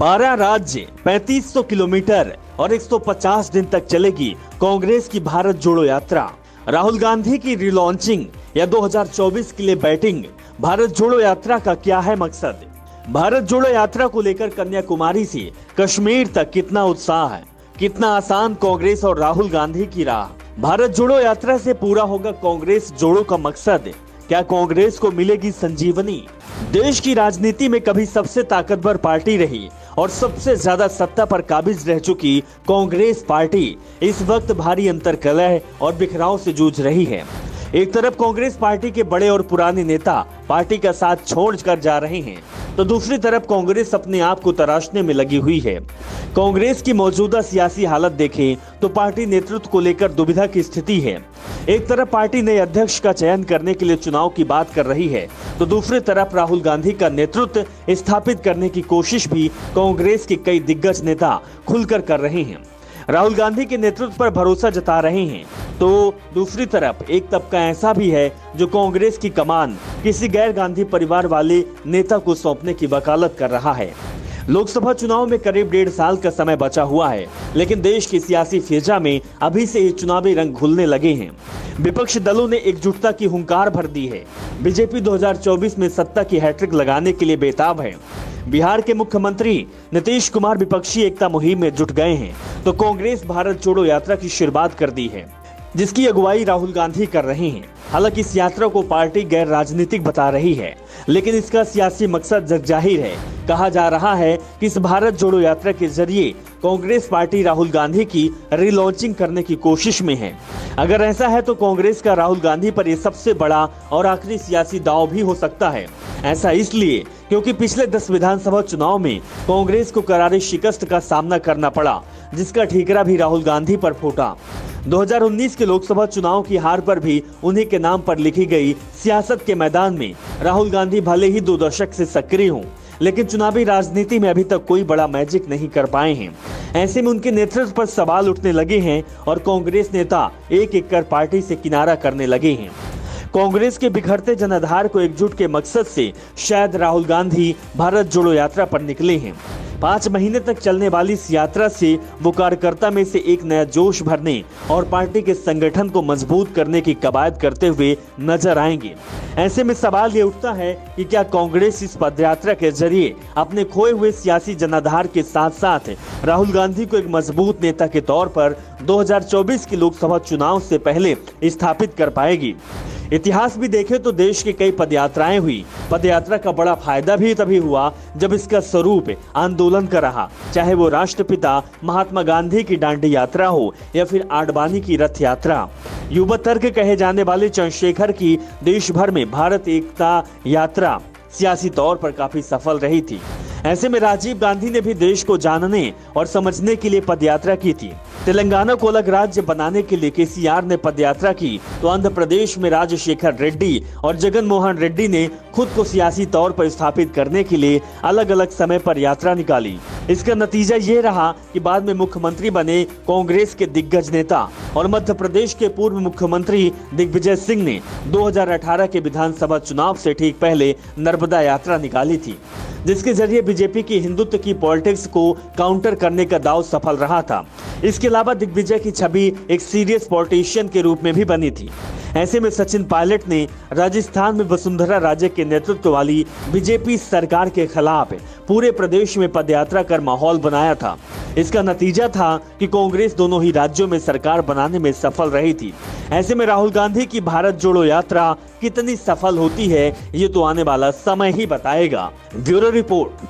12 राज्य, 3500 किलोमीटर और 150 दिन तक चलेगी कांग्रेस की भारत जोड़ो यात्रा। राहुल गांधी की रिलॉन्चिंग या 2024 के लिए बैटिंग। भारत जोड़ो यात्रा का क्या है मकसद? भारत जोड़ो यात्रा को लेकर कन्याकुमारी से कश्मीर तक कितना उत्साह है, कितना आसान कांग्रेस और राहुल गांधी की राह। भारत जोड़ो यात्रा से पूरा होगा कांग्रेस जोड़ो का मकसद। क्या कांग्रेस को मिलेगी संजीवनी? देश की राजनीति में कभी सबसे ताकतवर पार्टी रही और सबसे ज्यादा सत्ता पर काबिज रह चुकी कांग्रेस पार्टी इस वक्त भारी अंतर्कलह और बिखराव से जूझ रही है। एक तरफ कांग्रेस पार्टी के बड़े और पुराने नेता पार्टी का साथ छोड़कर जा रहे हैं, तो दूसरी तरफ कांग्रेस अपने आप को तराशने में लगी हुई है। कांग्रेस की मौजूदा सियासी हालत देखें तो पार्टी नेतृत्व को लेकर दुविधा की स्थिति है। एक तरफ पार्टी नए अध्यक्ष का चयन करने के लिए चुनाव की बात कर रही है, तो दूसरी तरफ राहुल गांधी का नेतृत्व स्थापित करने की कोशिश भी कांग्रेस के कई दिग्गज नेता खुलकर कर रहे हैं। राहुल गांधी के नेतृत्व पर भरोसा जता रहे हैं, तो दूसरी तरफ एक तबका ऐसा भी है जो कांग्रेस की कमान किसी गैर गांधी परिवार वाले नेता को सौंपने की वकालत कर रहा है। लोकसभा चुनाव में करीब 1.5 साल का समय बचा हुआ है, लेकिन देश की सियासी फिजा में अभी से ही चुनावी रंग घुलने लगे हैं। विपक्ष दलों ने एकजुटता की हुंकार भर दी है। बीजेपी 2024 में सत्ता की हैट्रिक लगाने के लिए बेताब है। बिहार के मुख्यमंत्री नीतीश कुमार विपक्षी एकता मुहिम में जुट गए हैं, तो कांग्रेस भारत जोड़ो यात्रा की शुरुआत कर दी है, जिसकी अगुवाई राहुल गांधी कर रहे हैं। हालांकि इस यात्रा को पार्टी गैर राजनीतिक बता रही है, लेकिन इसका सियासी मकसद जगजाहिर है। कहा जा रहा है कि इस भारत जोड़ो यात्रा के जरिए कांग्रेस पार्टी राहुल गांधी की रिलॉन्चिंग करने की कोशिश में है। अगर ऐसा है तो कांग्रेस का राहुल गांधी पर यह सबसे बड़ा और आखिरी सियासी दांव भी हो सकता है। ऐसा इसलिए क्योंकि पिछले 10 विधानसभा चुनाव में कांग्रेस को करारी शिकस्त का सामना करना पड़ा, जिसका ठीकरा भी राहुल गांधी पर फूटा। 2019 के लोकसभा चुनाव की हार पर भी उन्हीं के नाम पर लिखी गई सियासत के मैदान में राहुल गांधी भले ही 2 दशक से सक्रिय हों, लेकिन चुनावी राजनीति में अभी तक कोई बड़ा मैजिक नहीं कर पाए हैं। ऐसे में उनके नेतृत्व पर सवाल उठने लगे हैं और कांग्रेस नेता एक एक कर पार्टी से किनारा करने लगे हैं। कांग्रेस के बिखरते जनाधार को एकजुट के मकसद से शायद राहुल गांधी भारत जोड़ो यात्रा पर निकले हैं। 5 महीने तक चलने वाली इस यात्रा से वो कार्यकर्ता में से एक नया जोश भरने और पार्टी के संगठन को मजबूत करने की कवायद करते हुए नजर आएंगे। ऐसे में सवाल ये उठता है कि क्या कांग्रेस इस पदयात्रा के जरिए अपने खोए हुए सियासी जनाधार के साथ साथ राहुल गांधी को एक मजबूत नेता के तौर पर 2024 के लोकसभा चुनाव से पहले स्थापित कर पाएगी? इतिहास भी देखें तो देश की कई पदयात्राएं हुई। पदयात्रा का बड़ा फायदा भी तभी हुआ जब इसका स्वरूप आंदोलन का रहा, चाहे वो राष्ट्रपिता महात्मा गांधी की दांडी यात्रा हो या फिर आडवाणी की रथ यात्रा। युवा तर्क कहे जाने वाले चंद्रशेखर की देश भर में भारत एकता यात्रा सियासी तौर पर काफी सफल रही थी। ऐसे में राजीव गांधी ने भी देश को जानने और समझने के लिए पदयात्रा की थी। तेलंगाना को अलग राज्य बनाने के लिए केसीआर ने पदयात्रा की, तो आंध्र प्रदेश में राजशेखर रेड्डी और जगन मोहन रेड्डी ने खुद को सियासी तौर पर स्थापित करने के लिए अलग अलग समय पर यात्रा निकाली। इसका नतीजा ये रहा कि बाद में मुख्यमंत्री बने कांग्रेस के दिग्गज नेता और मध्य प्रदेश के पूर्व मुख्यमंत्री दिग्विजय सिंह ने 2018 के विधानसभा चुनाव से ठीक पहले नर्मदा यात्रा निकाली थी, जिसके जरिए बीजेपी की हिंदुत्व की पॉलिटिक्स को काउंटर करने का दांव सफल रहा था। इसके अलावा दिग्विजय की छवि एक सीरियस पॉलिटिशियन के रूप में भी बनी थी। ऐसे में सचिन पायलट ने राजस्थान में वसुंधरा राजे के नेतृत्व वाली बीजेपी सरकार के खिलाफ पूरे प्रदेश में पदयात्रा कर माहौल बनाया था। इसका नतीजा था कि कांग्रेस दोनों ही राज्यों में सरकार बनाने में सफल रही थी। ऐसे में राहुल गांधी की भारत जोड़ो यात्रा कितनी सफल होती है, ये तो आने वाला समय ही बताएगा। Bureau report.